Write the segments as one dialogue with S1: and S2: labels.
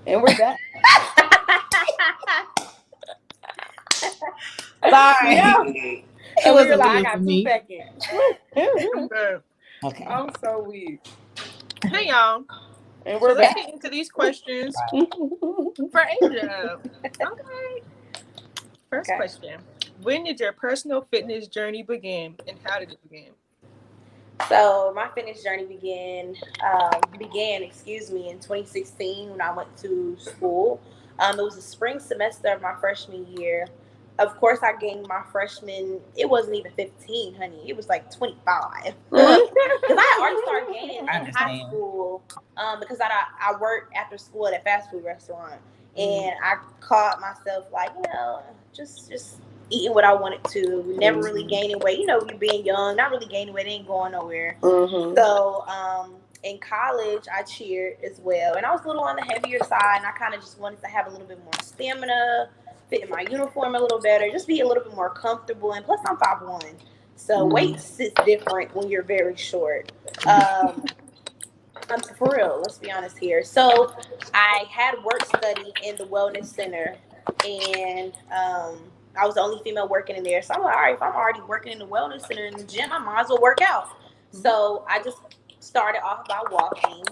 S1: And we're back. Sorry.
S2: It
S1: And we were
S2: wasn't
S1: like, I
S2: weird for
S1: got 2
S2: me.
S1: seconds.
S3: I'm good.
S2: Okay.
S3: I'm so weak. Hey y'all.
S1: And
S3: So
S1: we're
S3: let's
S1: back.
S3: get into these questions for Asia. Okay. First
S1: Okay.
S3: question. When did your personal fitness journey begin and how did it begin?
S1: So my fitness journey in 2016 when I went to school. It was the spring semester of my freshman year. Of course, I gained my freshman. It wasn't even 15, honey. It was like 25. Because I had already started gaining
S2: I
S1: in high
S2: understand.
S1: school. Because I worked after school at a fast food restaurant,
S3: Mm.
S1: and I caught myself like, just eating what I wanted to, never really gaining weight. You're being young, not really gaining weight, ain't going nowhere. So, in college, I cheered as well, and I was a little on the heavier side, and I kind of just wanted to have a little bit more stamina, fit in my uniform a little better, just be a little bit more comfortable. And plus, I'm 5'1", so weight sits different when you're very short. Um, for real, let's be honest here. So I had work study in the wellness center, and I was the only female working in there. So I'm like, all right, if I'm already working in the wellness center in the gym, I might as well work out. So I just started off by walking.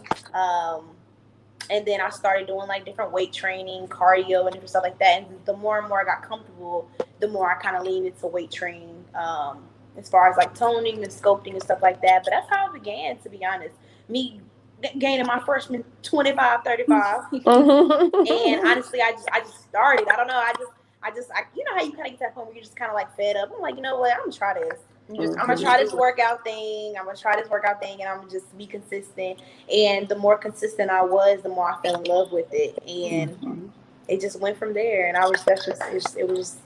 S1: And then I started doing like different weight training, cardio, and different stuff like that. And the more and more I got comfortable, the more I kind of leaned into weight training, as far as like toning and sculpting and stuff like that. But that's how it began, to be honest. Me gaining my freshman 25, 35. And honestly, I just started. I don't know. You know how you kind of get to that point where you're just kind of like fed up. I'm like, you know what? I'm gonna try this. I'm gonna try this workout thing. And I'm gonna just be consistent. And the more consistent I was, the more I fell in love with it, and it just went from there. And I was that's just it was just,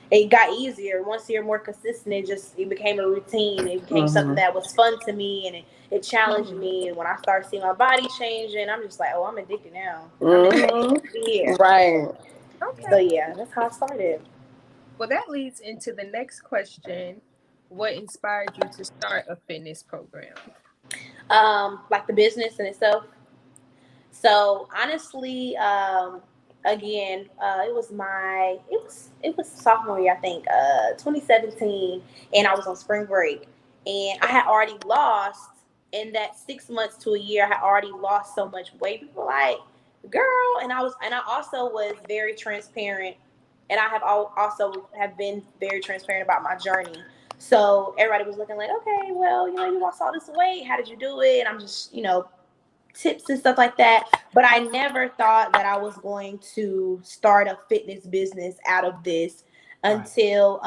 S1: it got easier once you're more consistent. It became a routine. It became something that was fun to me, and it challenged me. And when I started seeing my body changing, I'm just like, oh, I'm addicted now. I'm addicted to be here.
S4: Right.
S1: So
S3: Okay.
S1: yeah, that's how I started.
S3: Well, that leads into the next question. What inspired you to start a fitness program?
S1: Like the business in itself. So honestly, again, it was sophomore year, I think, 2017, and I was on spring break, and I had already lost in that 6 months to a year. I had already lost so much weight. People were like, girl, and I also was very transparent, and I have also have been very transparent about my journey. So everybody was looking like, okay, well, you lost all this weight. How did you do it? And I'm just, tips and stuff like that. But I never thought that I was going to start a fitness business out of this
S2: Right.
S1: until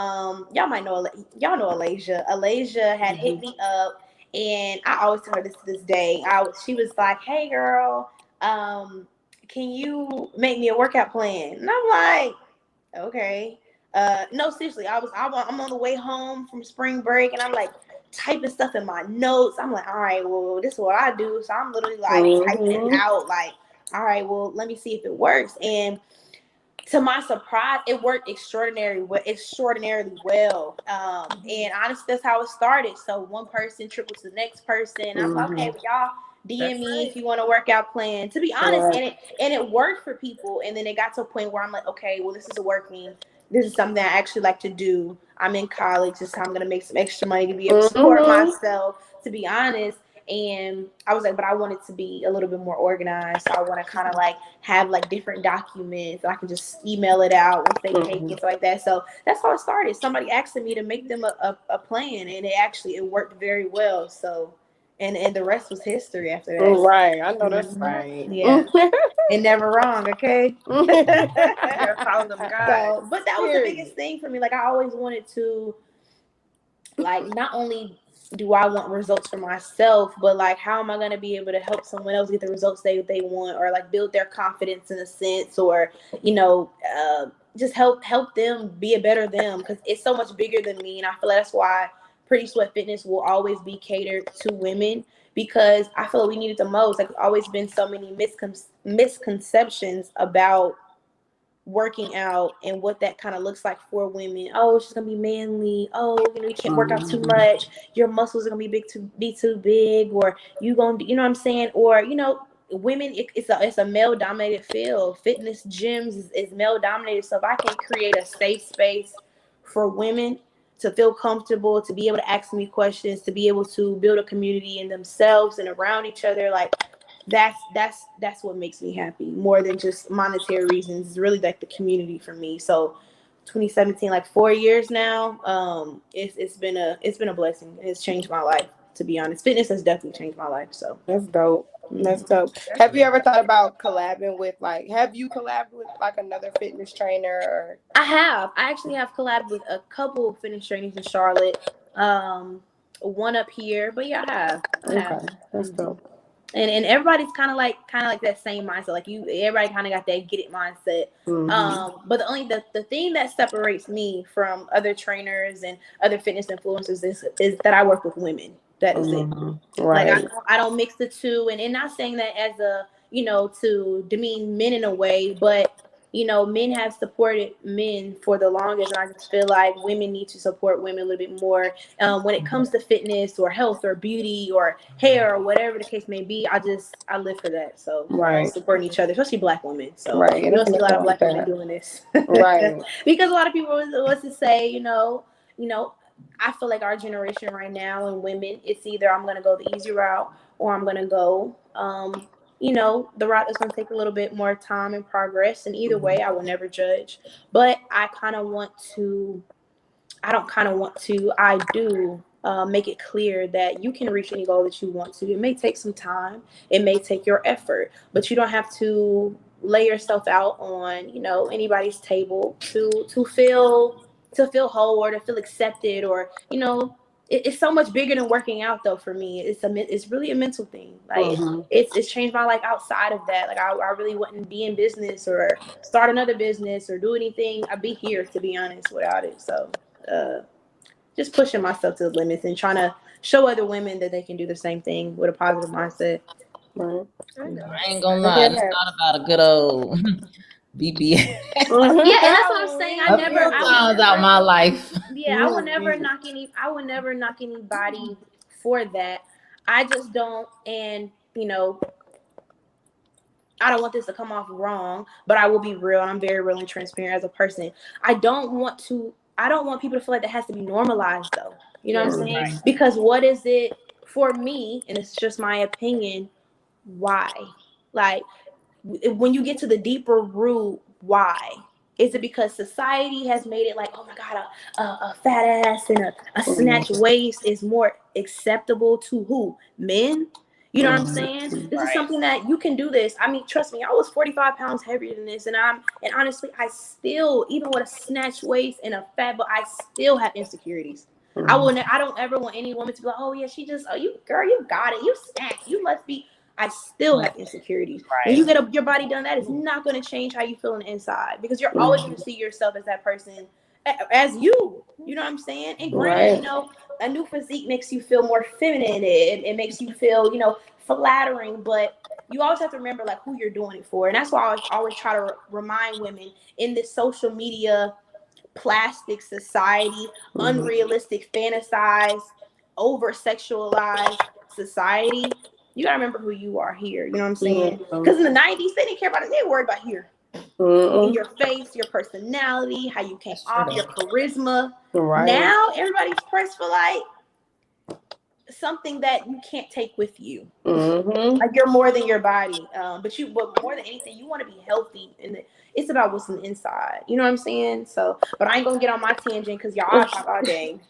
S1: y'all know Alasia. Alasia had hit me up, and I always tell her this to this day. She was like, "Hey girl, can you make me a workout plan?" And I'm like, okay. No, seriously, I'm on the way home from spring break, and I'm like typing stuff in my notes. I'm like, all right, well, this is what I do. So I'm literally like typing it out, like, all right, well, let me see if it works. And to my surprise, it worked extraordinarily well. And honestly, that's how it started. So one person trickled to the next person. I'm like, okay, well, y'all
S3: That's
S1: DM me
S3: right.
S1: if you want a workout plan. To be honest, and it worked for people. And then it got to a point where I'm like, okay, well, this is working. This is something I actually like to do. I'm in college. This time I'm gonna make some extra money to be able to support myself. To be honest. And I was like, but I want it to be a little bit more organized. So I want to kind of like have like different documents. I can just email it out once they take it, so like that. So that's how it started. Somebody asking me to make them a plan, and it worked very well. So and the rest was history after that.
S4: Right. I know that's right.
S1: Yeah, and never wrong. Okay.
S3: Yeah, follow them guys.
S1: So, but that was the biggest
S4: Period.
S1: thing for me. Like I always wanted to, like, not only do I want results for myself, but like how am I going to be able to help someone else get the results they want, or like build their confidence in a sense, or just help them be a better them, because it's so much bigger than me. And I feel like that's why Pretty Sweat Fitness will always be catered to women, because I feel like we need it the most. Like, there's always been so many misconceptions about working out and what that kind of looks like for women. Oh, it's just gonna be manly. Oh, you can't work out too much. Your muscles are gonna be too big, or you gonna, you know what I'm saying? Or women, it's a male dominated field. Fitness gyms is male dominated. So if I can create a safe space for women to feel comfortable, to be able to ask me questions, to be able to build a community in themselves and around each other, like that's what makes me happy more than just monetary reasons. It's really like the community for me. So 2017, like 4 years now, it's been a blessing. It's changed my life, to be honest. Fitness has definitely changed my life. So
S4: That's dope. That's dope. Have you ever thought about collabing with have you collabed with like another fitness trainer? Or?
S1: I actually have collabed with a couple of fitness trainers in Charlotte. One up here, but yeah, I have.
S4: Okay, that's dope.
S1: And everybody's kind of like that same mindset. Like everybody kind of got that get it mindset. But the thing that separates me from other trainers and other fitness influencers is that I work with women. That is it.
S4: Right.
S1: Like I don't mix the two, and not saying that as a to demean men in a way, but men have supported men for the longest, and I just feel like women need to support women a little bit more when it comes to fitness or health or beauty or hair or whatever the case may be. I live for that. So supporting each other, especially Black women. So you don't see a lot of Black women doing this,
S4: right?
S1: Because a lot of people wants to say, I feel like our generation right now and women, it's either I'm gonna go the easy route or I'm gonna go the route is going to take a little bit more time and progress. And either way, I will never judge. But I do make it clear that you can reach any goal that you want to. It may take some time. It may take your effort. But you don't have to lay yourself out on, anybody's table to feel whole or to feel accepted or, it's so much bigger than working out though. For me, it's really a mental thing. Like it's changed my life outside of that. Like I really wouldn't be in business or start another business or do anything. I'd be here, to be honest, without it. So just pushing myself to the limits and trying to show other women that they can do the same thing with a positive mindset.
S2: Right. I ain't gonna lie, it's not about a good old BBS.
S1: Yeah, and that's what I'm saying. I never
S2: out my life.
S1: Yeah, I would never knock anybody for that. I just don't, and I don't want this to come off wrong, but I will be real. I'm very real and transparent as a person. I don't want people to feel like that has to be normalized though. You know what I'm saying? Right. Because what is it for me, and it's just my opinion, why? Like when you get to the deeper root, why? Is it because society has made it like, oh my God, a fat ass and a snatched waist is more acceptable to who? Men? You know what I'm saying? This is something that you can do this. I mean, trust me, I was 45 pounds heavier than this. And honestly, I still, even with a snatched waist and a fat, but I still have insecurities. I don't ever want any woman to be like, oh yeah, you got it. You snatched. You must be. I still have insecurities. When you get your body done, that is not going to change how you feel on the inside because you're always going to see yourself as that person, as you. You know what I'm saying? And granted, a new physique makes you feel more feminine. It makes you feel, flattering. But you always have to remember like who you're doing it for, and that's why I always try to remind women in this social media plastic society, unrealistic, fantasized, over sexualized society. You gotta remember who you are here. You know what I'm saying? Because in the 90s, they didn't care about it. They worried about here. Your face, your personality, how you came off, your charisma. Now everybody's pressed for like something that you can't take with you. Like you're more than your body. But more than anything, you want to be healthy, and it's about what's on the inside. You know what I'm saying? So, but I ain't gonna get on my tangent because y'all talk all day.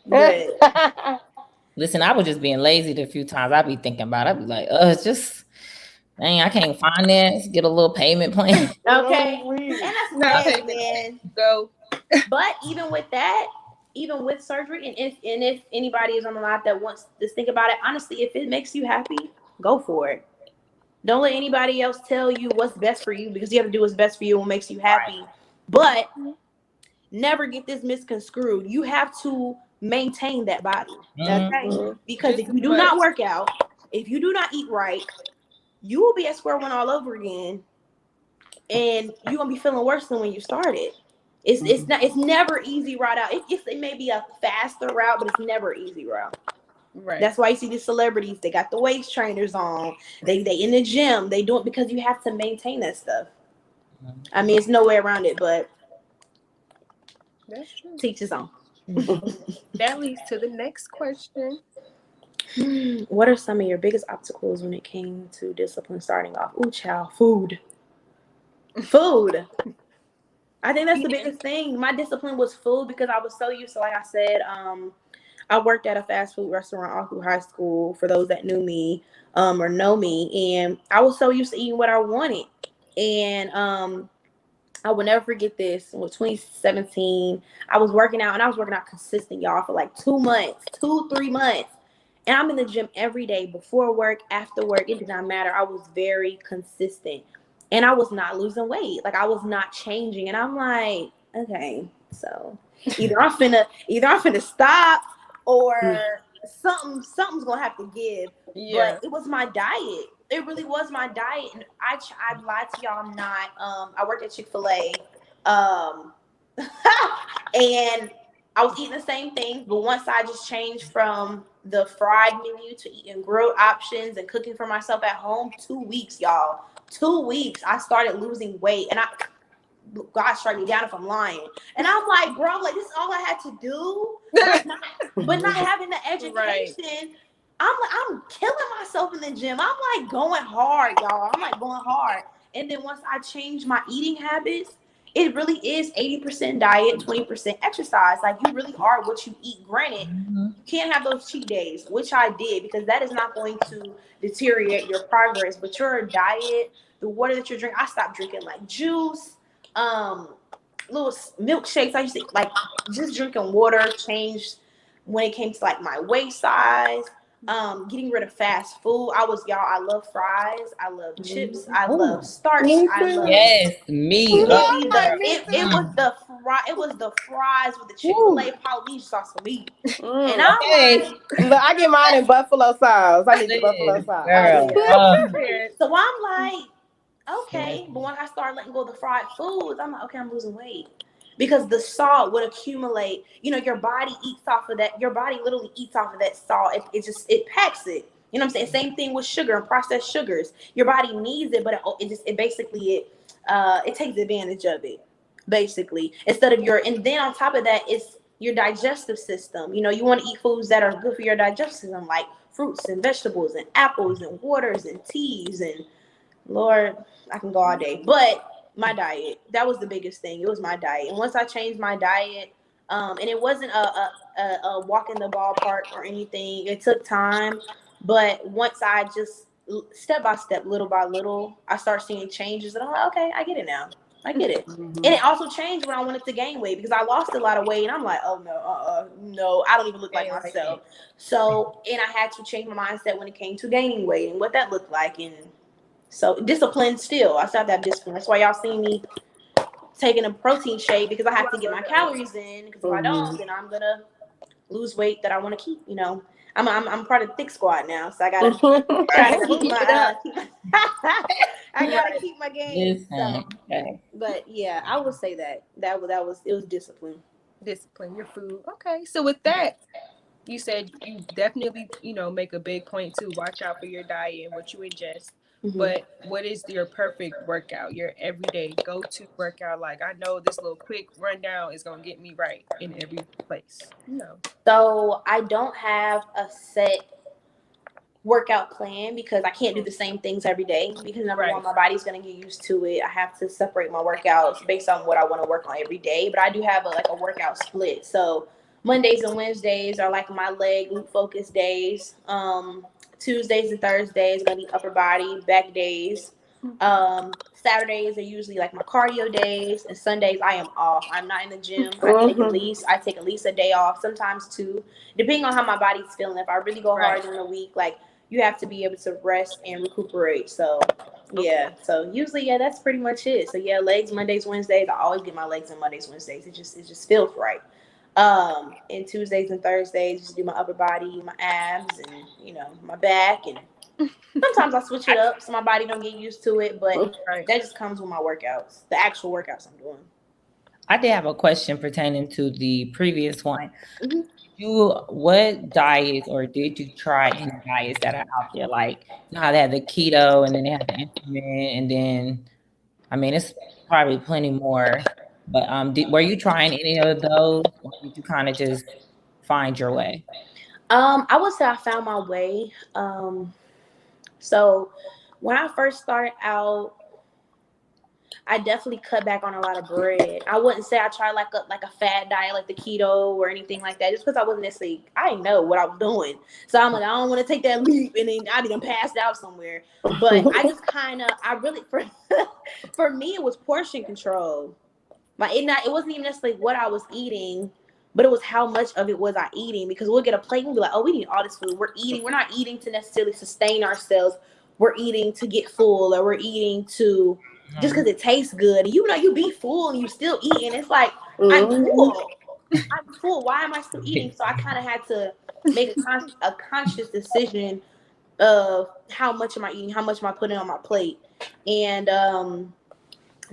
S2: Listen, I was just being lazy the few times I be thinking about it. I be like, it's just, dang, I can't finance, get a little payment plan.
S1: Okay. And that's okay, man.
S3: Go.
S1: But even with that, even with surgery, and if anybody is on the live that wants to think about it, honestly, if it makes you happy, go for it. Don't let anybody else tell you what's best for you because you have to do what's best for you and what makes you happy. But never get this misconstrued. You have to maintain that body. Okay? Because if you do not work out, if you do not eat right, you will be at square one all over again. And you're gonna be feeling worse than when you started. It's never easy route out. It may be a faster route, but it's never an easy route.
S3: Right.
S1: That's why you see these celebrities. They got the waist trainers on. They in the gym. They do it because you have to maintain that stuff. I mean, it's no way around it, but
S3: That's true.
S1: teach his own.
S3: That leads to the next question.
S1: What are some of your biggest obstacles when it came to discipline starting off? Ooh, child, food. I think that's the biggest thing. My discipline was food because I was so used to, like I said, I worked at a fast food restaurant all through high school for those that knew me or know me. And I was so used to eating what I wanted. And I will never forget this. In 2017, I was working out and I was working out consistent, y'all, for like 2 months, 3 months. And I'm in the gym every day, before work, after work. It did not matter. I was very consistent. And I was not losing weight. Like, I was not changing. And I'm like, okay, so either I'm finna stop or something's gonna have to give.
S3: Yeah.
S1: But it was my diet. It really was my diet. And I lied to y'all. I'm not. I worked at Chick-fil-A. And I was eating the same thing, but once I just changed from the fried menu to eating grilled options and cooking for myself at home, 2 weeks, y'all. 2 weeks, I started losing weight, and God struck me down if I'm lying. And I'm like, bro, like, this is all I had to do, but not having the education. Right. I'm killing myself in the gym. I'm like going hard, y'all. I'm like going hard. And then once I changed my eating habits, it really is 80% diet, 20% exercise. Like, you really are what you eat. Granted, you can't have those cheat days, which I did, because that is not going to deteriorate your progress. But your diet, the water that you're drinking, I stopped drinking like juice, little milkshakes. I used to like just drinking water. Changed when it came to like my waist size. Getting rid of fast food. I love fries. I love chips. I love starch. I love
S2: me.
S1: it was the fries with the Chick-fil-A Polynesian sauce for me. And I'm like,
S4: look, I get mine in buffalo sauce. I need the buffalo sauce.
S1: So I'm like, okay. But when I started letting go of the fried foods, I'm like, okay, I'm losing weight. Because the salt would accumulate. You know, your body eats off of that. Your body literally eats off of that salt. It packs it. You know what I'm saying? Same thing with sugar and processed sugars. Your body needs it, but it basically takes advantage of it. Basically, and then on top of that, it's your digestive system. You know, you want to eat foods that are good for your digestive system, like fruits and vegetables and apples and waters and teas and Lord, I can go all day. But my diet, that was the biggest thing. It was my diet. And once I changed my diet, and it wasn't a walk in the ballpark or anything. It took time. But once I just step by step, little by little, I start seeing changes. And I'm like, okay, I get it now. I get it. And it also changed when I wanted to gain weight, because I lost a lot of weight. And I'm like, oh, no, I don't even look like myself. So, and I had to change my mindset when it came to gaining weight and what that looked like. And so discipline still. I still have that discipline. That's why y'all see me taking a protein shake, because I have to get my calories in. Because if I don't, then I'm gonna lose weight that I want to keep. You know, I'm part of the thick squad now, so I gotta try to keep my. I gotta keep my game. So, but yeah, I would say that it was discipline.
S3: Discipline your food. Okay, so with that, you said you definitely make a big point to watch out for your diet and what you ingest. But what is your perfect workout, your everyday go-to workout? Like, I know this little quick rundown is going to get me right in every place.
S1: So I don't have a set workout plan, because I can't do the same things every day, because number one, my body's going to get used to it. I have to separate my workouts based on what I want to work on every day. But I do have a workout split. So Mondays and Wednesdays are like my leg glute focus days. Tuesdays and Thursdays going to be upper body, back days. Saturdays are usually like my cardio days, and Sundays I am off. I'm not in the gym. I take at least a day off, sometimes two, depending on how my body's feeling. If I really go hard in the week, like, you have to be able to rest and recuperate. So yeah, so usually that's pretty much it. So yeah, legs Mondays, Wednesdays. I always get my legs on Mondays, Wednesdays. It just feels right. And Tuesdays and Thursdays, just do my upper body, my abs, and my back, and sometimes I switch it up so my body don't get used to it, but that just comes with my workouts, the actual workouts I'm doing.
S2: I did have a question pertaining to the previous one. what diets or did you try any diets that are out there? Like, you know how they have the keto and then they have the intermittent, and then I mean it's probably plenty more. But were you trying any of those, or did you kind of just find your way?
S1: I would say I found my way. So when I first started out, I definitely cut back on a lot of bread. I wouldn't say I tried like a fad diet like the keto or anything like that, just because I wasn't necessarily, I didn't know what I was doing. So I'm like, I don't want to take that leap and then I'd be done passed out somewhere. But I just kind of, I really for me it was portion control. It wasn't even necessarily what I was eating, but it was how much of it was I eating, because we'll get a plate and we'll be like, oh, we need all this food. We're not eating to necessarily sustain ourselves. We're eating to get full, or we're eating to just because it tastes good. And you be full and you still eating. It's like, I'm full. I'm full. Why am I still eating? So I kind of had to make a conscious decision of how much am I eating, how much am I putting on my plate, and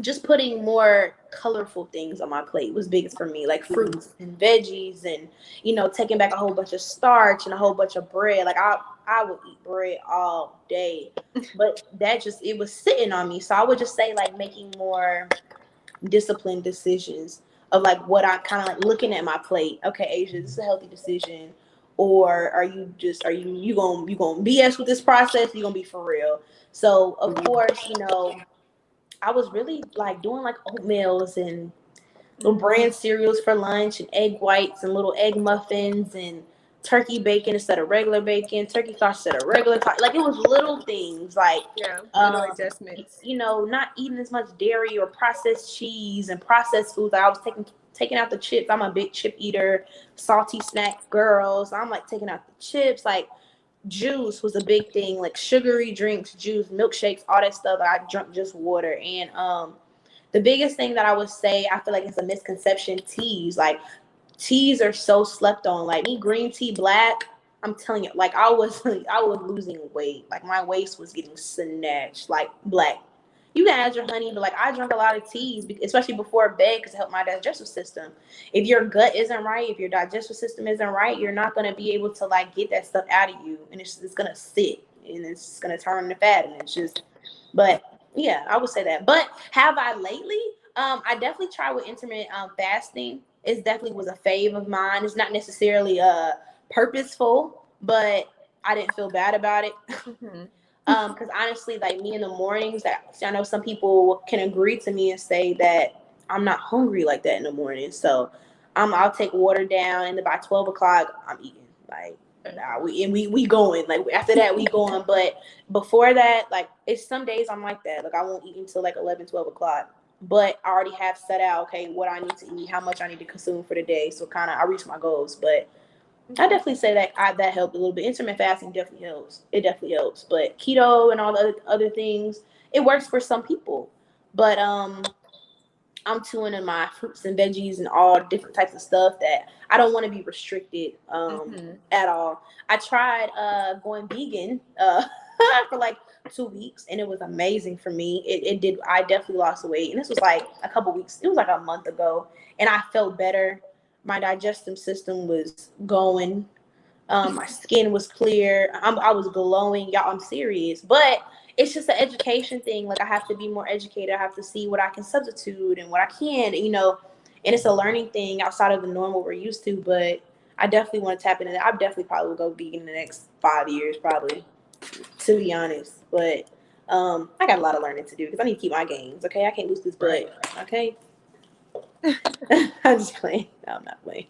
S1: just putting more colorful things on my plate was biggest for me, like fruits and veggies, and taking back a whole bunch of starch and a whole bunch of bread. Like I would eat bread all day, but that just, it was sitting on me. So I would just say, like, making more disciplined decisions of like what I kind of like looking at my plate. Okay, Asia, this is a healthy decision. Or are you gonna BS with this process? You gonna be for real? So of course, I was really like doing like oatmeals and little bran cereals for lunch, and egg whites and little egg muffins, and turkey bacon instead of regular bacon, turkey sausage instead of regular like it was little things like
S3: little adjustments.
S1: not eating as much dairy or processed cheese and processed foods. Like, I was taking out the chips. I'm a big chip eater, salty snack girl. So I'm like taking out the chips. Like, juice was a big thing, like sugary drinks, juice, milkshakes, all that stuff. I drank just water. And the biggest thing that I would say, I feel like it's a misconception, teas. Like, teas are so slept on. Like, me, green tea, black, I'm telling you, like, I was losing weight. Like, my waist was getting snatched. Like, black, you can add your honey, but like, I drank a lot of teas, especially before bed, because it helped my digestive system. If your gut isn't right, if your digestive system isn't right, you're not going to be able to like get that stuff out of you, and it's going to sit, and it's going to turn to fat, and it's just. But yeah, I would say that. But have I lately? I definitely tried with intermittent fasting. It definitely was a fave of mine. It's not necessarily purposeful, but I didn't feel bad about it. Because honestly, like, me in the mornings, I know some people can agree to me and say that I'm not hungry like that in the morning. So I'll take water down, and then by 12 o'clock I'm eating. Like, we going. Like, after that we going. But before that, like, it's some days I'm like that. Like, I won't eat until like 11, 12 o'clock. But I already have set out, okay, what I need to eat, how much I need to consume for the day. So kind of I reach my goals. But I definitely say that helped a little bit. Intermittent fasting definitely helps. It definitely helps. But keto and all the other things, it works for some people. But I'm tuning in my fruits and veggies and all different types of stuff that I don't want to be restricted at all. I tried going vegan for like 2 weeks, and it was amazing for me. It did. I definitely lost weight, and this was like a couple weeks. It was like a month ago, and I felt better. My digestive system was going. My skin was clear. I was glowing. Y'all, I'm serious. But it's just an education thing. Like, I have to be more educated. I have to see what I can substitute and what I can, and it's a learning thing outside of the normal we're used to. But I definitely want to tap into that. I definitely probably will go vegan in the next 5 years, probably, to be honest. But I got a lot of learning to do because I need to keep my gains. Okay, I can't lose this butt. Okay, I'm just playing. No, I'm not playing.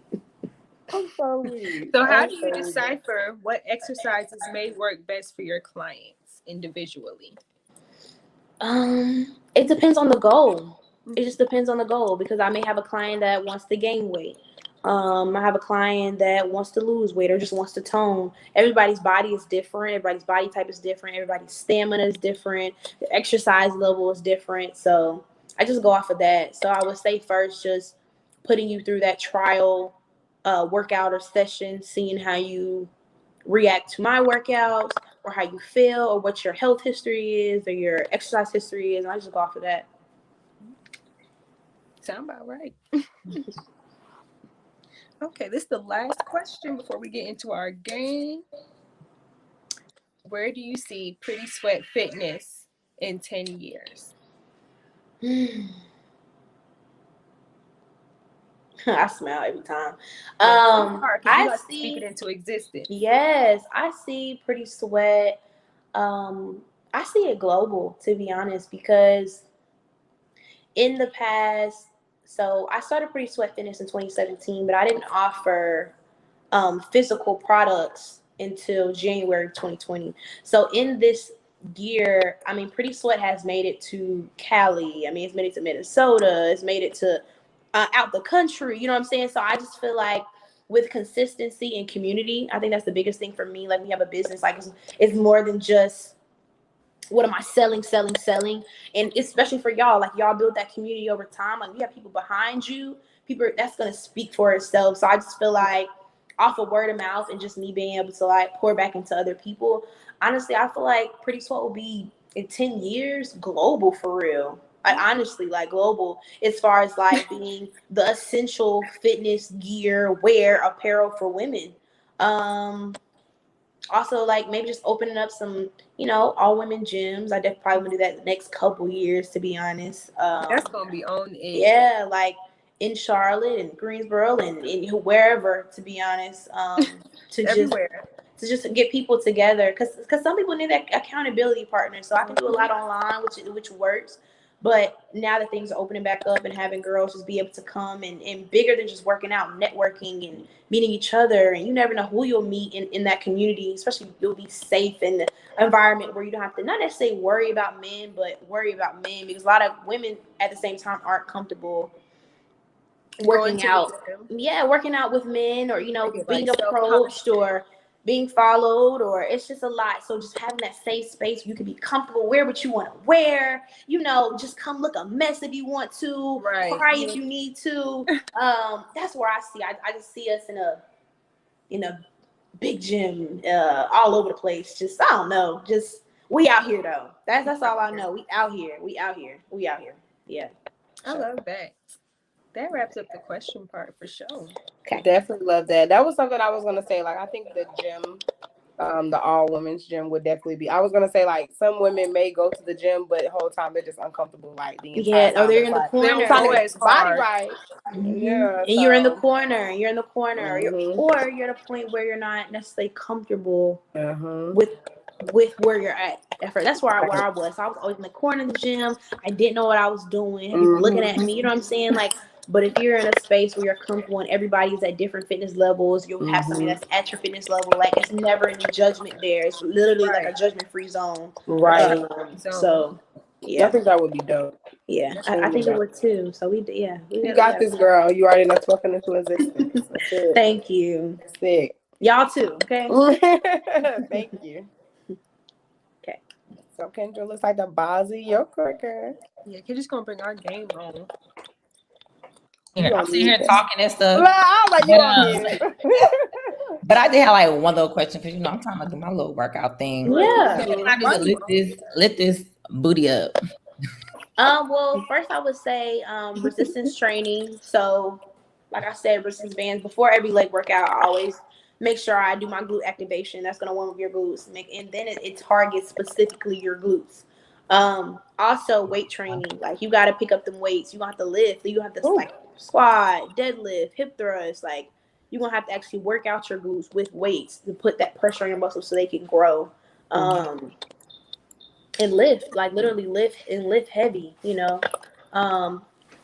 S4: I'm so weak.
S3: So how do you decipher what exercises may work best for your clients individually?
S1: It depends on the goal. It just depends on the goal, because I may have a client that wants to gain weight. I have a client that wants to lose weight or just wants to tone. Everybody's body is different. Everybody's body type is different. Everybody's stamina is different. The exercise level is different. So I just go off of that. So I would say first, just putting you through that trial workout or session, seeing how you react to my workouts, or how you feel, or what your health history is, or your exercise history is. And I just go off of that.
S3: Sound about right. Okay, this is the last question before we get into our game. Where do you see Pretty Sweat Fitness in 10 years?
S1: I smile every time.
S3: I
S1: See.
S3: Speak it into existence.
S1: Yes, I see Pretty Sweat. I see it global, to be honest, because in the past, so I started Pretty Sweat Fitness in 2017, but I didn't offer physical products until January 2020. So in this year, I mean, Pretty Sweat has made it to Cali. I mean, it's made it to Minnesota. It's made it to out the country. You know what I'm saying? So I just feel like with consistency and community, I think that's the biggest thing for me. Like we have a business, like it's more than just what am I selling, and especially for y'all, like y'all build that community over time. Like you have people behind you, people that's gonna speak for itself. So I just feel like off of word of mouth and just me being able to like pour back into other people. Honestly, I feel like Pretty Sweat will be in 10 years global for real. Like honestly, like global as far as like being the essential fitness gear, wear, apparel for women. Also like maybe just opening up some, all women gyms. I definitely probably want to do that the next couple years, to be honest.
S3: That's gonna be on it.
S1: Yeah, like in Charlotte and Greensboro and wherever, to be honest. To
S3: everywhere.
S1: Just get people together, because some people need that accountability partner. So I can do a lot online, which works. But now that things are opening back up and having girls just be able to come and bigger than just working out, networking and meeting each other, and you never know who you'll meet in that community, especially you'll be safe in the environment where you don't have to not necessarily worry about men, but worry about men, because a lot of women at the same time aren't comfortable working out with men, or being approached or being followed, or it's just a lot. So just having that safe space where you can be comfortable, wear what you want to wear, just come look a mess if you want to, cry if you need to. That's where I just see us in a big gym, all over the place. Just I don't know, just we out here though. That's all I know. We out here. Yeah.
S3: I love that. That wraps up the question part for sure.
S4: Okay. Definitely love that. That was something I was gonna say. Like I think the gym, the all women's gym would definitely be. I was gonna say like some women may go to the gym, but the whole time they're just uncomfortable. Like the entire time.
S1: Or they're in the corner.
S3: Trying to get his
S4: body right.
S1: Mm-hmm. Yeah, and you're in the corner.
S4: Mm-hmm.
S1: Or you're at a point where you're not necessarily comfortable with where you're at first. That's where I was. So I was always in the corner of the gym. I didn't know what I was doing. People looking at me. You know what I'm saying? Like, but if you're in a space where you're comfortable and everybody's at different fitness levels, you'll have somebody that's at your fitness level. Like, it's never any judgment there. It's literally like a judgment-free zone.
S4: Right.
S1: So, yeah.
S4: I think that would be dope.
S1: Yeah, I think it would too. So we
S4: you got this, girl. You already know talking into existence. That's it.
S1: Thank you.
S4: That's it.
S1: Y'all too. Okay.
S4: Thank you.
S1: Okay.
S4: So Kendra looks like the bossy your cooker.
S3: Yeah, Kendra's gonna bring our game on.
S2: I'm sitting here talking and stuff. But I did have like one little question, because I'm trying to do my little workout thing.
S1: Yeah.
S2: What can I do to lift this booty up?
S1: Well, first I would say resistance training. So, like I said, resistance bands. Before every leg workout, I always make sure I do my glute activation. That's gonna warm up your glutes, and then it targets specifically your glutes. Also weight training. Like you got to pick up them weights. You gonna have to lift. You have to like squat, deadlift, hip thrust. Like you're gonna have to actually work out your glutes with weights to put that pressure on your muscles so they can grow. And lift, like literally lift heavy,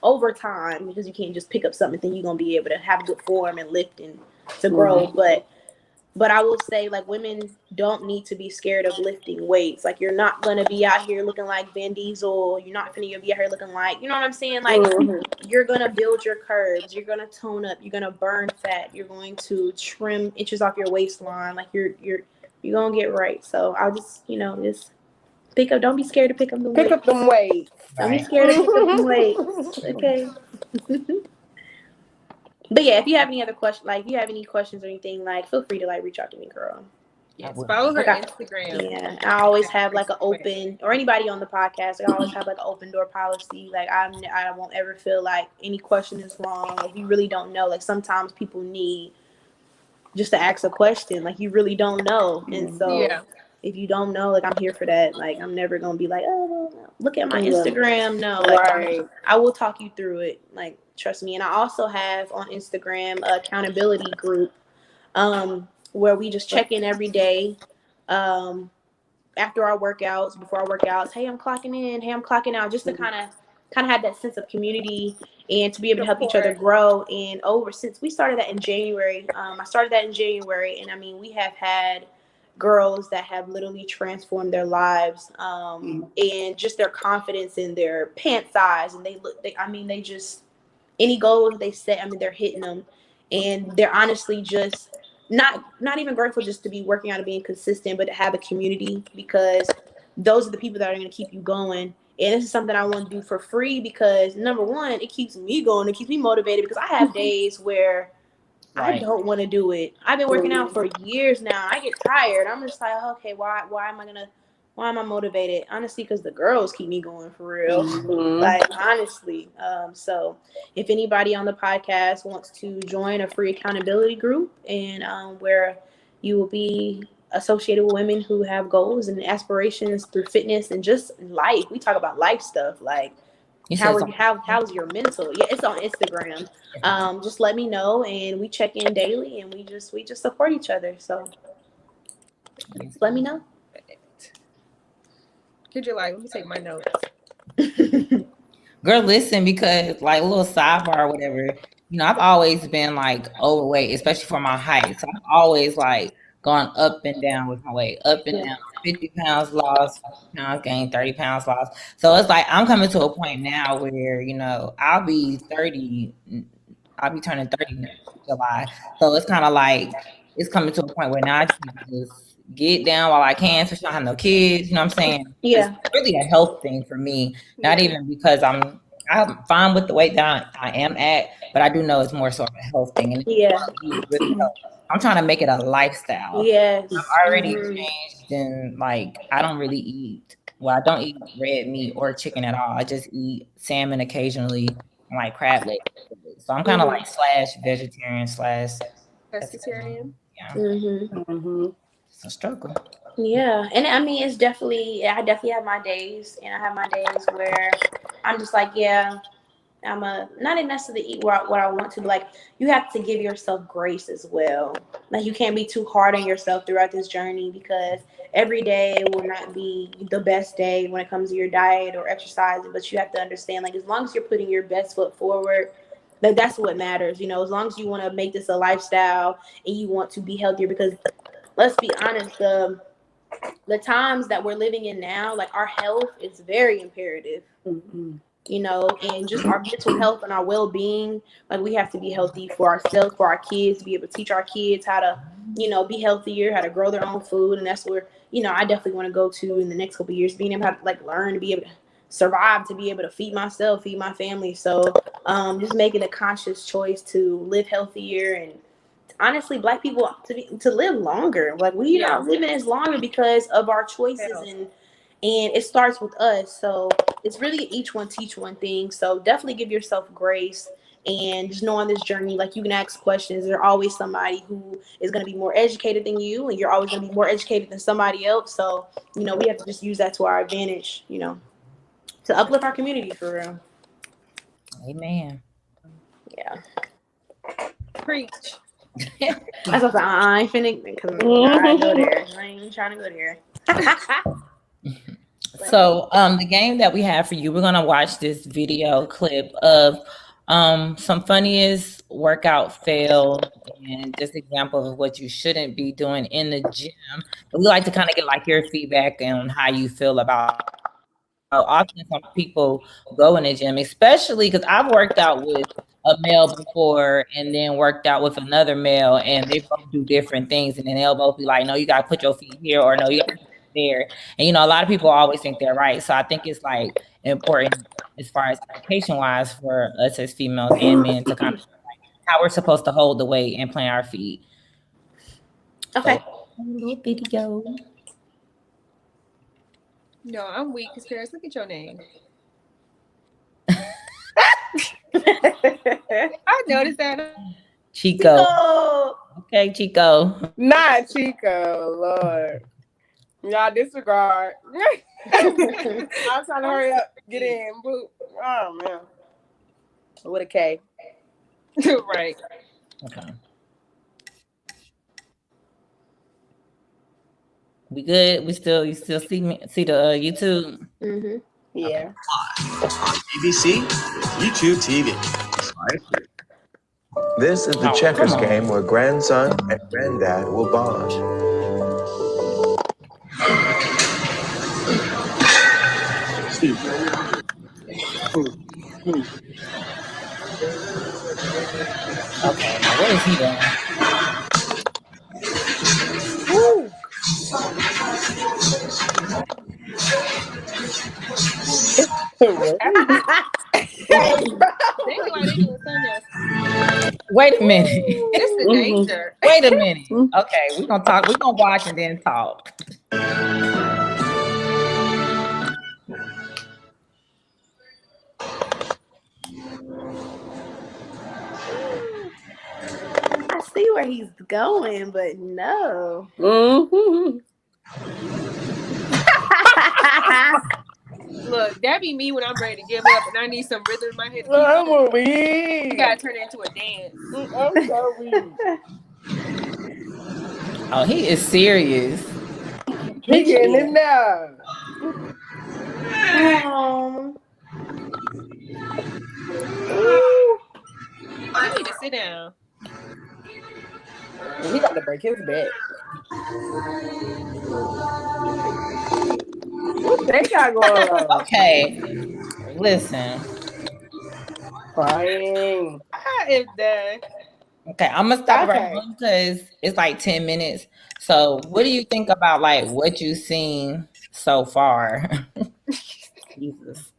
S1: over time, because you can't just pick up something and then you're gonna be able to have good form and lift and to grow. But I will say, like, women don't need to be scared of lifting weights. Like, you're not gonna be out here looking like Vin Diesel. You're not gonna be out here looking like, you know what I'm saying? Like, you're gonna build your curves. You're gonna tone up. You're gonna burn fat. You're going to trim inches off your waistline. Like, you're gonna get right. So I'll just, just pick up. Don't be scared to pick up the weights.
S4: Pick up them weights.
S1: Don't be scared to pick up them weights. Okay. But yeah, if you have any other questions, like if you have any questions or anything, like feel free to like reach out to me, girl.
S3: Yes, follow her Instagram.
S1: Yeah, I always have like an open, or anybody on the podcast, I always have like an open door policy. Like I won't ever feel like any question is wrong. Like you really don't know. Like sometimes people need just to ask a question. Like you really don't know, and so if you don't know, like I'm here for that. Like I'm never gonna be like, oh, look at my Instagram. No, like I will talk you through it. Like trust me. And I also have on Instagram a accountability group, where we just check in every day. After our workouts, before our workouts, hey, I'm clocking in, hey, I'm clocking out, just to kind of have that sense of community and to be able to help each other grow. And since we started that in January, I started that in January, and I mean, we have had girls that have literally transformed their lives, and just their confidence in their pant size, and they just any goals they set, I mean, they're hitting them, and they're honestly just not even grateful just to be working out and being consistent, but to have a community, because those are the people that are going to keep you going. And this is something I want to do for free because number one, it keeps me going, it keeps me motivated, because I have days where I don't want to do it. I've been working out for years now. I get tired. I'm just like, okay, why am I motivated? Honestly, because the girls keep me going for real. Like, honestly. So if anybody on the podcast wants to join a free accountability group, and where you will be associated with women who have goals and aspirations through fitness and just life. We talk about life stuff, like how's your mental? Yeah, it's on Instagram. Just let me know, and we check in daily, and we just support each other. So just let me know.
S3: Could you let me take my notes?
S2: Girl, listen, because like a little sidebar or whatever, I've always been like overweight, especially for my height. So I've always like gone up and down with my weight, up and down, 50 pounds lost, 50 pounds gained, 30 pounds lost. So it's like I'm coming to a point now where, I'll be 30, I'll be turning 30 next July. So it's kind of like it's coming to a point where now I just need to just get down while I can, especially I don't have no kids. You know what I'm saying?
S1: Yeah.
S2: It's really a health thing for me. Not even because I'm fine with the weight that I am at, but I do know it's more sort of a health thing. And really I'm trying to make it a lifestyle.
S1: Yes.
S2: I've already changed, and like I don't really eat. Well, I don't eat red meat or chicken at all. I just eat salmon occasionally and like crab legs. So I'm kind of like / vegetarian /
S3: pescatarian.
S2: Yeah. It's a struggle.
S1: Yeah, and I mean, I definitely have my days, and I have my days where I'm just like, yeah, not necessarily eat what I want to, but like you have to give yourself grace as well. Like you can't be too hard on yourself throughout this journey, because every day will not be the best day when it comes to your diet or exercising. But you have to understand, like as long as you're putting your best foot forward, like that's what matters. As long as you want to make this a lifestyle and you want to be healthier, because let's be honest, the times that we're living in now, like our health is very imperative. And just our mental health and our well-being. Like we have to be healthy for ourselves, for our kids, to be able to teach our kids how to, be healthier, how to grow their own food. And that's where, I definitely want to go to in the next couple of years, being able to like learn to be able to survive, to be able to feed myself, feed my family. So just making a conscious choice to live healthier, and honestly, Black people to live longer. Like we not living as longer because of our choices, and it starts with us. So it's really each one teach one thing. So definitely give yourself grace, and just know on this journey, like you can ask questions. There's always somebody who is going to be more educated than you, and you're always going to be more educated than somebody else. So we have to just use that to our advantage, to uplift our community for real.
S2: Amen.
S1: Yeah.
S3: Preach.
S1: I was like, I ain't finna, because I go there. I ain't even trying to go there.
S2: So the game that we have for you, we're gonna watch this video clip of some funniest workout fail and just examples of what you shouldn't be doing in the gym. And we like to kind of get like your feedback on how you feel about often some people go in the gym, especially because I've worked out with a male before and then worked out with another male, and they both do different things, and then they'll both be like, no, you gotta put your feet here, or no, you gotta put it there. And a lot of people always think they're right. So I think it's like important as far as education wise for us as females and men to kind of like how we're supposed to hold the weight and plant our feet.
S1: Okay.
S2: A little video.
S3: No, I'm weak because Paris, look at your name. I noticed that.
S2: Chico. Okay, Chico.
S4: Not Chico, Lord. Y'all disregard. I'm trying to hurry up, get in. Boop. Oh man. With a K.
S3: Right.
S2: Okay. We good? You still see the YouTube?
S1: Mm-hmm.
S4: Yeah.
S5: On BBC, YouTube TV. This is the checkers game where grandson and granddad will bond.
S2: Okay, now what is he doing?
S4: Woo.
S2: Wait a minute.
S3: It's the danger.
S2: Wait a minute. Okay, we're gonna talk. We're gonna watch and then talk.
S1: I see where he's going, but no.
S3: Look, that be me when I'm ready to give up and I need some rhythm in my head.
S4: I'm weak.
S3: You gotta turn it into a dance.
S4: I'm so weak.
S2: Oh, he is serious.
S4: He getting it now.
S3: You need to sit down.
S4: He got to break his back. What they got going on?
S2: Okay, listen.
S4: Crying.
S3: I am done.
S2: Okay, I'm gonna stop right now because it's like 10 minutes. So, what do you think about like what you've seen so far? Jesus.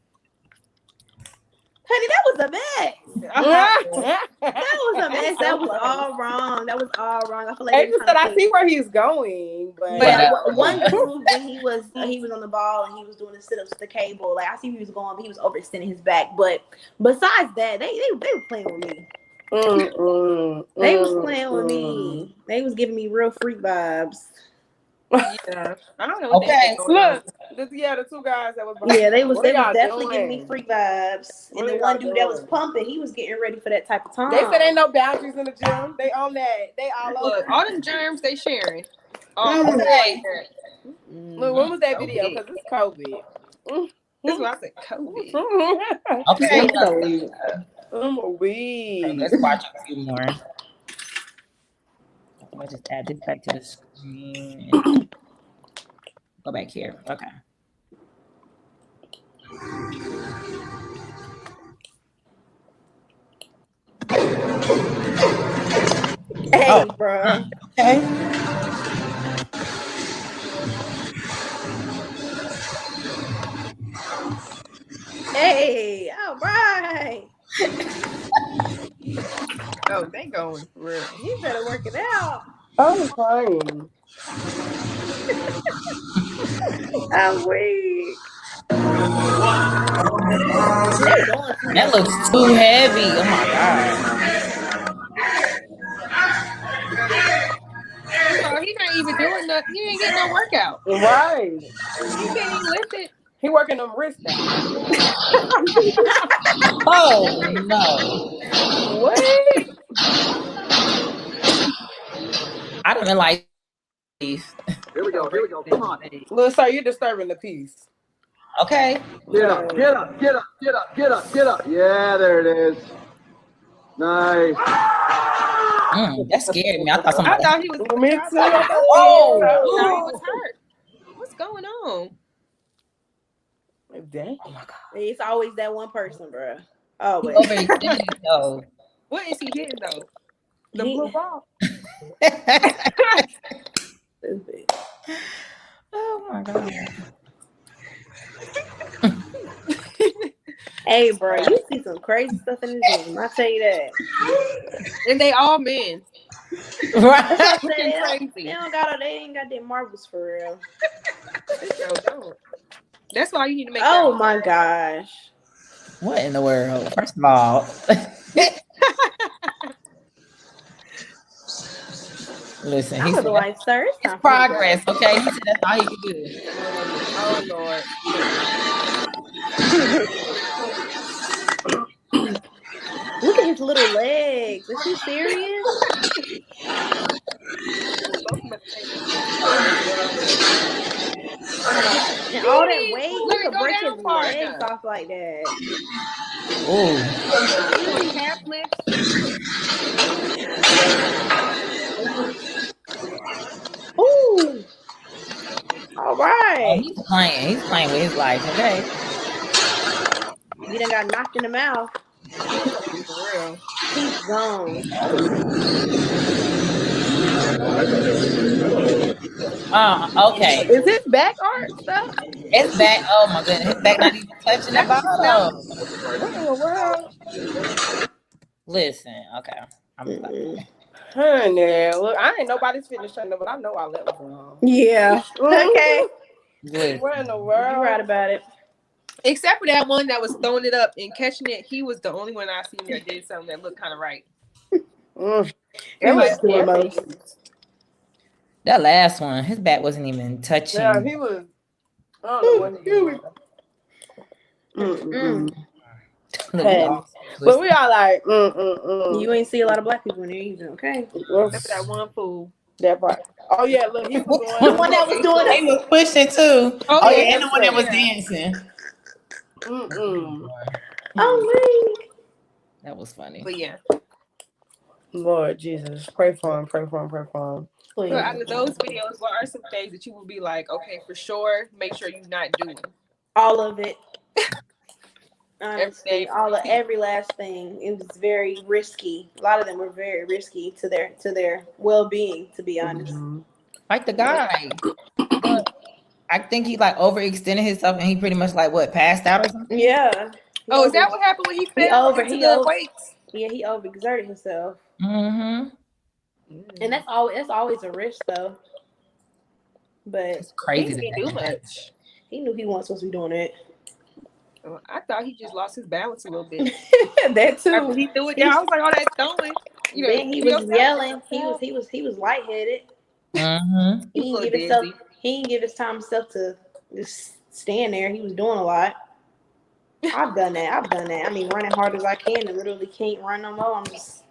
S1: Honey, that was a mess. That was a mess. That was all wrong. That was all wrong. I feel like
S4: I see where he's going, but
S1: one dude when he was on the ball and he was doing the sit-ups with the cable, like I see where he was going, but he was overextending his back. But besides that, they were playing with me. They was playing with me. They was giving me real freak vibes.
S3: Yeah, I don't know. What
S4: look, the two guys that was behind.
S1: Yeah, they was definitely giving me freak vibes. And the one dude that was pumping, he was getting ready for that type of time.
S4: They said ain't no boundaries in the gym. They own that. They all over.
S3: All them germs they sharing.
S2: Okay.
S4: Look, when was that video? Because it's COVID.
S3: That's why I said COVID.
S2: Okay.
S4: I'm a weed.
S2: Let's watch a few more. I'll just add this back to the screen. And go back here. Okay.
S1: Hey, bro.
S2: Okay.
S1: Hey, all right.
S3: Oh, they going for real.
S1: You better work it out.
S4: I'm crying.
S1: I'm weak.
S2: That looks too heavy. Oh my god.
S3: So he's not even doing nothing. He ain't getting no workout.
S4: Right.
S3: He can't even lift it.
S4: He working them wrists down.
S2: Oh no.
S4: What?
S2: I don't even like these.
S6: Here we go. Come on.
S4: Look, sir, you're disturbing the peace.
S2: Okay.
S6: Get up. Yeah, there it is. Nice.
S2: That scared me. I thought
S3: he was.
S4: Me too.
S2: Oh,
S3: no, he was hurt. What's going on?
S4: Dang.
S2: Oh my god.
S1: It's always that one person, bro. Always.
S3: What is he hitting though? The blue ball.
S2: Oh my god.
S1: Hey, bro, you see some crazy stuff in the gym. I'll tell you that.
S3: And they all men.
S2: Right.
S1: That's what I
S3: Looking
S1: said.
S3: crazy.
S1: They ain't got them marbles for real.
S3: They sure don't. That's why you need to make
S1: Oh
S3: that.
S1: my gosh.
S2: What in the world? First of all, listen,
S1: I
S2: he
S1: was
S2: said
S1: like, sir, it's
S2: it's
S1: time for me to
S2: progress.
S1: go.
S2: Okay, he said that's all he could do.
S3: Oh Lord.
S1: Look at his little legs. Is he serious?
S3: Both of them at the same time.
S1: And all that weight,
S3: Let
S1: you
S3: it
S1: could
S3: go
S1: break his
S3: down far
S1: legs
S3: enough.
S1: off like that.
S2: Ooh,
S3: He doing calf lifts.
S1: Ooh. All
S2: oh,
S1: right.
S2: he's playing. He's playing with his life. Okay.
S1: You done got knocked in the mouth.
S3: For real.
S1: He's gone.
S2: Okay.
S4: Is his back arched up?
S2: It's back. Oh my goodness, his back not even touching the
S3: That's no.
S2: bottom.
S4: What in the world?
S2: Listen, okay. I'm gonna stop.
S4: Honey, look, I ain't nobody's fitness trainer, but I know all that was wrong.
S1: Yeah. Okay.
S2: Listen.
S4: What in the
S1: You're
S4: world?
S1: right about it.
S3: Except for that one that was throwing it up and catching it, he was the only one I seen that did something that looked kind of right.
S4: That was
S1: doing most.
S2: That last one, his back wasn't even touching.
S4: Yeah, he was. I don't know what he was.
S2: Look, we all
S4: But we all like,
S1: You ain't see a lot of black people in there either, okay?
S3: Except for that one fool.
S4: That part. Oh yeah, look, he was
S1: The one that was doing
S2: He
S1: it.
S2: was pushing too.
S3: Oh,
S2: yeah,
S3: yeah,
S2: and the one that was
S3: yeah.
S2: dancing.
S1: Oh,
S2: That was funny.
S3: But yeah.
S4: Lord Jesus, pray for him, pray for him, pray for him.
S3: So out of those videos, what are some things that you will be like, okay, for sure, make sure you're not doing?
S1: all of it. Honestly,
S3: Everything.
S1: every last thing. It was very risky. A lot of them were very risky to their well being. To be honest,
S2: Like the guy. I think he like overextended himself and he pretty much like what passed out or something.
S1: Yeah.
S3: Oh, is that what happened when he fell into the weights?
S1: Yeah, he overexerted himself.
S2: Mm-hmm.
S1: And that's always a risk though. But
S2: It's crazy.
S3: He didn't do much.
S1: He knew he wasn't supposed to be doing it.
S3: I thought he just lost his balance a little bit.
S1: That too.
S3: After he threw it down, I was like, "Oh, that throwing." You know,
S1: then he was yelling. He was lightheaded.
S2: Mm-hmm.
S1: He didn't give his time himself to just stand there. He was doing a lot. I've done that. I mean, running hard as I can and literally can't run no more. I'm just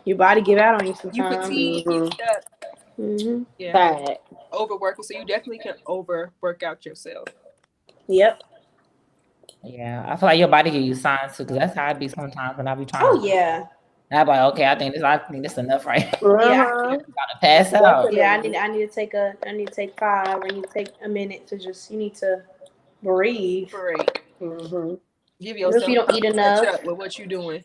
S1: your body give out on you sometimes.
S3: You fatigue, you stuck. Yeah.
S4: Bad.
S3: Overworking, so you definitely can overwork out yourself.
S1: Yep.
S2: Yeah, I feel like your body give you signs too, because that's how I be sometimes when I be trying.
S1: Oh yeah.
S2: I'm like, okay, I think this enough, right?
S1: Yeah.
S2: I'm about to pass out.
S1: Yeah, I need to take 5. I need to take a minute to just. You need to breathe.
S3: Give yourself.
S1: If you don't eat enough
S3: with what you're doing.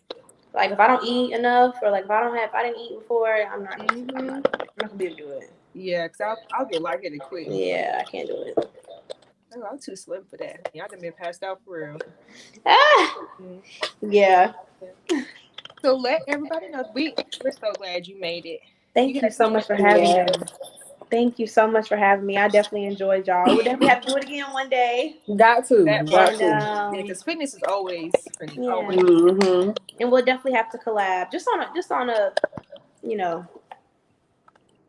S1: Like if I don't eat enough, or like if I didn't eat before, I'm not gonna be able to do it.
S3: Yeah, because I'll get lightheaded quick.
S1: Yeah, I can't do it.
S3: Oh, I'm too slim for that. Y'all done been passed out for real.
S1: Yeah.
S3: So let everybody know we're so glad you made it.
S1: Thank you so much for having me. Thank you so much for having me. I definitely enjoyed y'all. We'll definitely have to do it again one day.
S4: Got to.
S3: Yeah, because fitness is always pretty.
S1: Yeah.
S3: Always.
S1: And we'll definitely have to collab. Just on a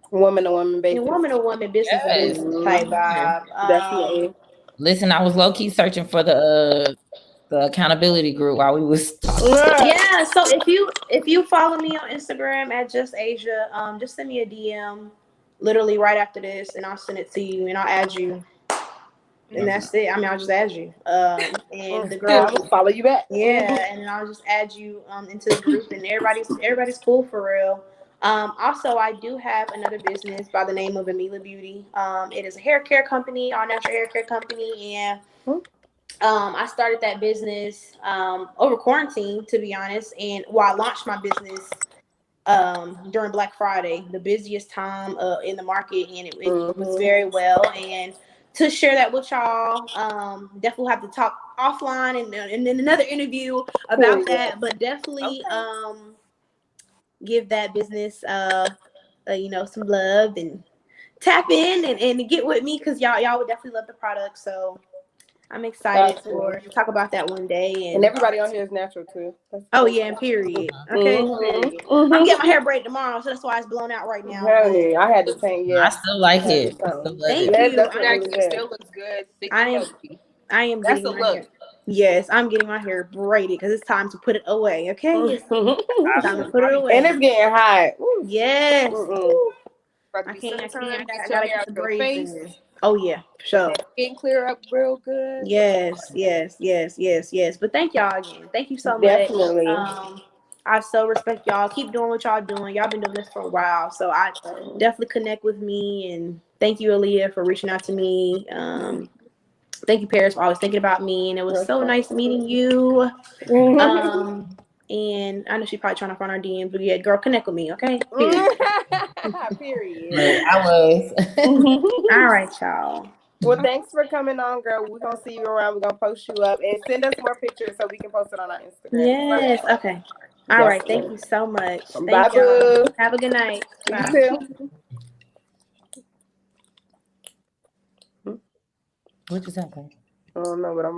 S4: woman to woman basis.
S1: Woman to woman business to business type vibe.
S4: Definitely.
S2: Listen, I was low key searching for the accountability group while we was talking.
S1: Yeah, so if you follow me on Instagram at Just Asia, just send me a DM literally right after this and I'll send it to you and I'll add you. And that's it. I mean, I'll just add you. And the girl
S4: will follow you back.
S1: Yeah, and then I'll just add you into the group and everybody's cool for real. Also, I do have another business by the name of Amila Beauty. It is a hair care company, all natural hair care company, and I started that business over quarantine, to be honest. And I launched my business during Black Friday, the busiest time in the market, and it was very well. And to share that with y'all, definitely have to talk offline and then another interview about that. But definitely, give that business some love and tap in and get with me, because y'all would definitely love the product. So I'm excited to talk about that one day.
S4: And everybody on here is natural too.
S1: Oh yeah, and period. Okay, period. I'm getting my hair braided tomorrow, so that's why it's blown out right now.
S4: Hey, I had to change. Yeah,
S2: I still like it.
S1: Thank
S4: Yeah,
S1: you.
S3: It still looks good.
S1: I am
S3: That's
S1: getting
S3: a
S1: my
S3: look.
S1: hair. Yes, I'm getting my hair braided because it's time to put it away. Okay, it's time to put it away.
S4: And it's getting hot.
S1: Yes.
S3: I
S1: can't. I
S3: Get
S1: gotta
S3: your hair
S1: get the
S3: out your
S1: braids
S3: face.
S1: in there. Oh yeah, for sure.
S3: Skin clear up real good.
S1: Yes. But thank y'all again. Thank you so much.
S4: Definitely.
S1: I so respect y'all. Keep doing what y'all doing. Y'all been doing this for a while, so I definitely connect with me. And thank you, Aaliyah, for reaching out to me. Thank you, Paris, for always thinking about me. And it was so nice meeting you. And I know she's probably trying to find our DMs, but yeah, girl, connect with me, okay? Period.
S4: Period.
S2: I was.
S1: All right, y'all.
S4: Well, thanks for coming on, girl. We're going to see you around. We're going to post you up and send us more pictures so we can post it on our Instagram.
S1: Yes, okay. All right, thank you so much.
S4: Bye, boo.
S1: Have a good night. Bye.
S4: You too.
S2: What just happened?
S4: I don't know, but I'm